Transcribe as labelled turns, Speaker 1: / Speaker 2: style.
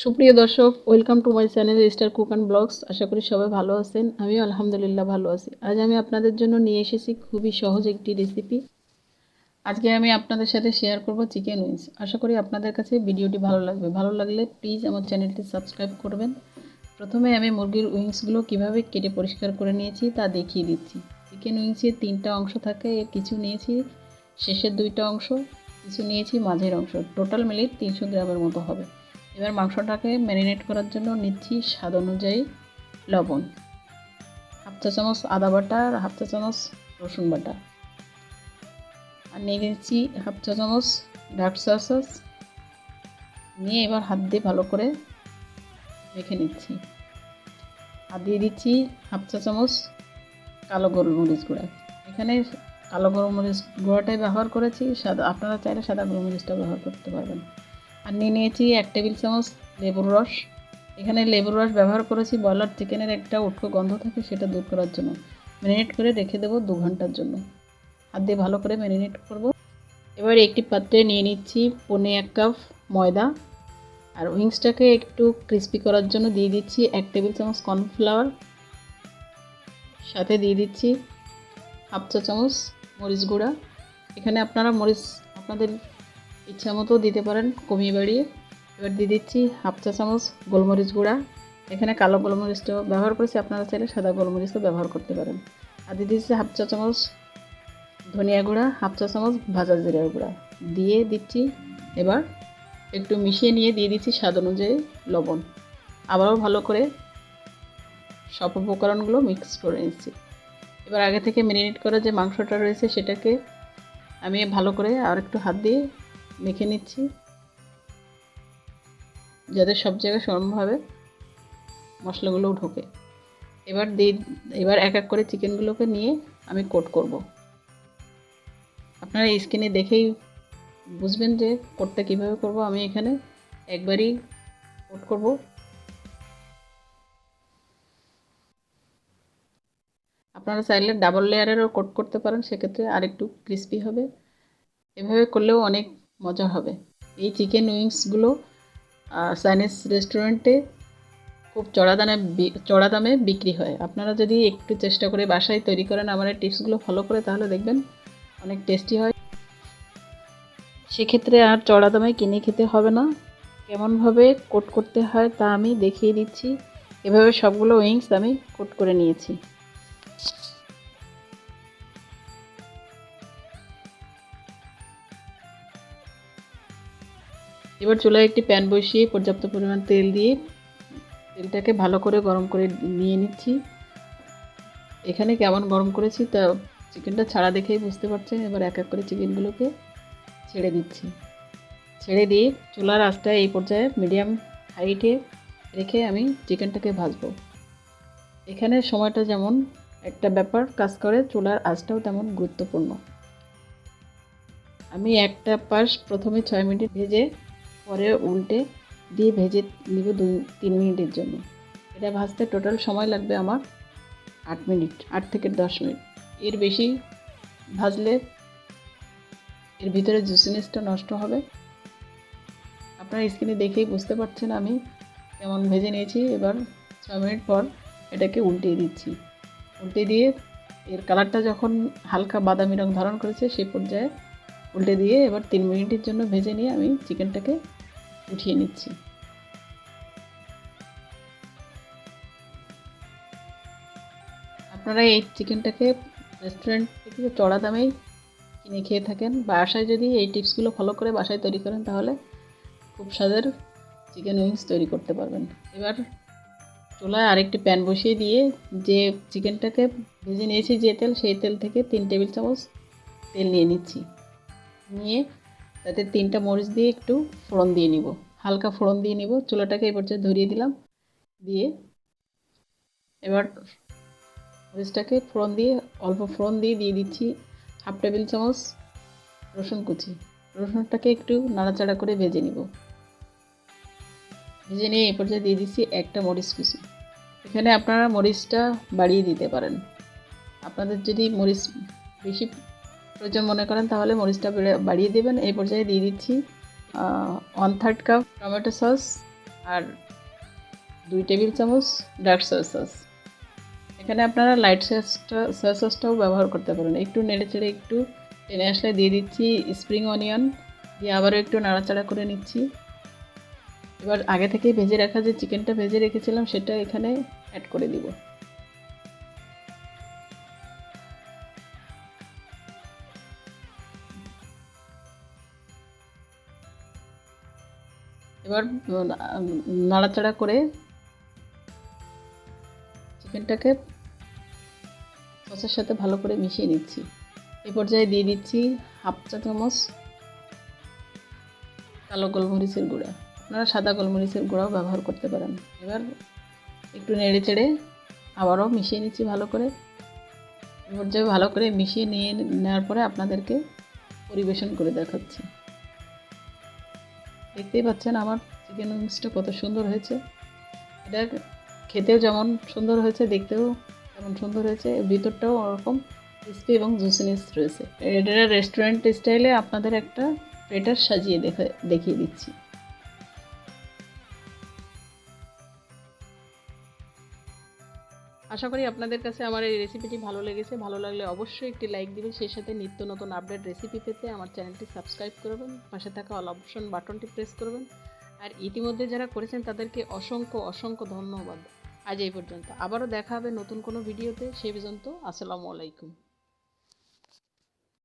Speaker 1: সুপ্রিয় দর্শক, welcome to my channel star cook and blogs. আশা করি সবাই ভালো আছেন। আমিও আলহামদুলিল্লাহ ভালো আছি। আজ আমি আপনাদের জন্য নিয়ে এসেছি খুবই সহজ একটি রেসিপি। আজকে আমি আপনাদের সাথে শেয়ার করব চিকেন উইংস। আশা করি আপনাদের কাছে ভিডিওটি ভালো লাগবে। ভালো লাগলে প্লিজ আমার চ্যানেলটি সাবস্ক্রাইব করবেন। প্রথমে আমি মুরগির উইংসগুলো কিভাবে কেটে পরিষ্কার করে নিয়েছি তা দেখিয়ে দিচ্ছি। চিকেন উইংসের 3টা অংশ থাকে, এর কিছু নিয়েছি শেষের 2টা অংশ, কিছু নিয়েছি মাঝের অংশ। টোটাল মিলিয়ে 300 গ্রামের মতো হবে। এবার মাংসটাকে ম্যারিনেট করার জন্য নিচ্ছি স্বাদ অনুযায়ী লবণ, হাফ চা চামচ আদা বাটা আর হাফ চা চামচ রসুন বাটা, আর নিয়ে নিচ্ছি হাফ চা চামচ ডার্ক সস। নিয়ে এবার হাত দিয়ে ভালো করে মেখে নিচ্ছি। আর দিয়ে দিচ্ছি হাফ চা চামচ কালো গোলমরিচ গুঁড়া। এখানে কালো গোলমরিচ গুঁড়াটাই ব্যবহার করেছি, সাদা আপনারা চাইলে সাদা গোলমরিচটা ব্যবহার করতে পারবেন। আর নিয়ে নিয়েছি 1 টেবিল চামচ লেবুর রস। এখানে লেবুর রস ব্যবহার করেছি ব্রয়লার চিকেনের একটা উটকো গন্ধ থাকে, সেটা দূর করার জন্য। ম্যারিনেট করে রেখে দেবো 2 ঘন্টার জন্য। হাত দিয়ে ভালো করে ম্যারিনেট করব। এবার একটি পাত্রে নিয়ে নিচ্ছি 1.25 কাপ ময়দা। আর উইংসটাকে একটু ক্রিস্পি করার জন্য দিয়ে দিচ্ছি 1 টেবিল চামচ কর্নফ্লাওয়ার। সাথে দিয়ে দিচ্ছি হাফ চা চামচ মরিচ গুঁড়া। এখানে আপনারা মরিচ আপনাদের ইচ্ছা মতো দিতে পারেন, কমিয়ে বাড়িয়ে। এবার দিয়ে দিচ্ছি হাফ চা চামচ গোলমরিচ গুঁড়া। এখানে কালো গোলমরিচটা ব্যবহার করেছি, আপনারা চাইলে সাদা গোলমরিচও ব্যবহার করতে পারেন। আর দিয়ে দিচ্ছি হাফ চা চামচ ধনিয়া গুঁড়া, হাফ চা চামচ ভাজা জিরার গুঁড়া দিয়ে দিচ্ছি। এবার একটু মিশিয়ে নিয়ে দিয়ে দিচ্ছি স্বাদ অনুযায়ী লবণ। আবারও ভালো করে সব উপকরণগুলো মিক্স করে নিচ্ছি। এবার আগে থেকে ম্যারিনেট করা যে মাংসটা রয়েছে সেটাকে আমি ভালো করে আর একটু হাত দিয়ে মেখে নিচ্ছি, যাতে সব জায়গায় সমানভাবে মশলাগুলোও ঢোকে। এবার এক এক করে চিকেনগুলোকে নিয়ে আমি কোট করব। আপনারা স্ক্রিনে দেখেই বুঝবেন যে কোটটা কীভাবে করব। আমি এখানে একবারই কোট করব। আপনারা চাইলে ডাবল লেয়ারেরও কোট করতে পারেন, সেক্ষেত্রে আরেকটু ক্রিস্পি হবে। এভাবে করলেও অনেক মজা হবে। এই চিকেন উইংসগুলো চাইনিজ রেস্টুরেন্টে খুব চড়া দামে বিক্রি হয়। আপনারা যদি একটু চেষ্টা করে বাসায় তৈরি করেন আমার এই টিপসগুলো ফলো করে, তাহলে দেখবেন অনেক টেস্টি হয়। সেক্ষেত্রে আর চড়া দামে কিনে খেতে হবে না। কেমনভাবে কোট করতে হয় তা আমি দেখিয়ে দিচ্ছি। এভাবে সবগুলো উইংস আমি কোট করে নিয়েছি। এবার চুলায় একটি প্যান বসিয়ে পর্যাপ্ত পরিমাণ তেল দিয়ে তেলটাকে ভালো করে গরম করে নিয়ে নিচ্ছি। এখানে কেমন গরম করেছি তা চিকেনটা ছাড়া দেখেই বুঝতে পারছেন। এবার এক এক করে চিকেনগুলোকে ছেড়ে দিচ্ছি। ছেড়ে দিয়ে চুলার আঁচটা এই পর্যায়ে মিডিয়াম হাইটে রেখে আমি চিকেনটাকে ভাজবো। এখানে সময়টা যেমন একটা ব্যাপার কাজ করে, চুলার আঁচটাও তেমন গুরুত্বপূর্ণ। আমি একটা পাশ প্রথমে 6 মিনিট ভেজে পরে উল্টে দিয়ে ভেজে নিব 2-3 মিনিটের জন্য। এটা ভাজতে টোটাল সময় লাগবে আমার 8 মিনিট, 8 থেকে 10 মিনিট। এর বেশি ভাজলে এর ভিতরে জুসিনেসটা নষ্ট হবে। আপনারা স্ক্রিনে দেখেই বুঝতে পারছেন আমি কেমন ভেজে নিয়েছি। এবার 6 মিনিট পর এটাকে উল্টিয়ে দিচ্ছি। উল্টে দিয়ে এর কালারটা যখন হালকা বাদামি রং ধারণ করেছে সেই পর্যায়ে উল্টে দিয়ে এবার 3 মিনিটের জন্য ভেজে নিয়ে আমি চিকেনটাকে উঠিয়ে নিচ্ছি। আপনারা এই চিকেনটাকে রেস্টুরেন্ট থেকে চড়া দামেই কিনে খেয়ে থাকেন, বাসায় যদি এই টিপসগুলো ফলো করে বাসায় তৈরি করেন তাহলে খুব স্বাদের চিকেন উইংস তৈরি করতে পারবেন। এবার চুলায় আরেকটি প্যান বসিয়ে দিয়ে যে চিকেনটাকে ভেজে নিয়েছি যে তেল, সেই তেল থেকে 3 টেবিল চামচ তেল নিয়ে নিচ্ছি। নিয়ে তাতে 3টা মরিচ দিয়ে একটু ফোড়ন দিয়ে নিব, হালকা ফোড়ন দিয়ে নিব। চুলাটাকে এই পর্যায়ে ধরিয়ে দিলাম। দিয়ে এবার মরিচটাকে অল্প ফোড়ন দিয়ে দিচ্ছি 1/2 টেবিল চামচ রসুন কুচি। রসুনটাকে একটু নাড়াচাড়া করে ভেজে নিব। ভেজে নিয়ে এই পর্যায়ে দিয়ে দিচ্ছি 1টা মরিচ কুচি। এখানে আপনারা মরিচটা বাড়িয়ে দিতে পারেন। আপনাদের যদি মরিচ বেশি প্রয়োজন মনে করেন তাহলে মরিচটা বাড়িয়ে দেবেন। এই পর্যায়ে দিয়ে দিচ্ছি 1/3 কাপ টমেটো সস, আর 2 টেবিল চামচ ডার্ক সয়া সস। এখানে আপনারা লাইট সয়া সসটাও ব্যবহার করতে পারেন। একটু নেড়েচেড়ে একটু টেনে আসলে দিয়ে দিচ্ছি স্প্রিং অনিয়ন, দিয়ে আবারও একটু নাড়াচাড়া করে নিচ্ছি। এবার আগে থেকে ভেজে রাখা যে চিকেনটা ভেজে রেখেছিলাম সেটা এখানে অ্যাড করে দিব। এবার নাড়াচাড়া করে চিকেনটাকে সসের সাথে ভালো করে মিশিয়ে নিচ্ছি। এই পর্যায়ে দিয়ে দিচ্ছি 1/2 চা চামচ কালো গোলমরিচের গুঁড়া। আপনারা সাদা গোলমরিচের গুঁড়াও ব্যবহার করতে পারেন। এবার একটু নেড়ে চেড়ে আবারও মিশিয়ে নিচ্ছি ভালো করে। এই পর্যায়ে ভালো করে মিশিয়ে নেওয়ার পরে আপনাদেরকে পরিবেশন করে দেখাচ্ছি। দেখতেই পাচ্ছেন আমার চিকেন উইংসটা কত সুন্দর হয়েছে। এটা খেতেও যেমন সুন্দর হয়েছে, দেখতেও তেমন সুন্দর হয়েছে, ভিতরটাও ওরকম ক্রিস্পি এবং জুসিনেস রয়েছে। এটা রেস্টুরেন্ট স্টাইলে আপনাদের একটা প্লেটার সাজিয়ে দেখিয়ে দিচ্ছি। আশা করি আপনাদের কাছে আমার এই রেসিপিটি ভালো লেগেছে। ভালো লাগলে অবশ্যই একটি লাইক দিবেন, সেই সাথে নিত্য নতুন আপডেট রেসিপি পেতে আমার চ্যানেলটি সাবস্ক্রাইব করবেন, পাশে থাকা অল অপশন বাটনটি প্রেস করবেন। আর ইতিমধ্যে যারা করেছেন তাদেরকে অসংখ্য অসংখ্য ধন্যবাদ। আজ এই পর্যন্ত, আবারও দেখা হবে নতুন কোনো ভিডিওতে। সেই পর্যন্ত আসসালামু আলাইকুম।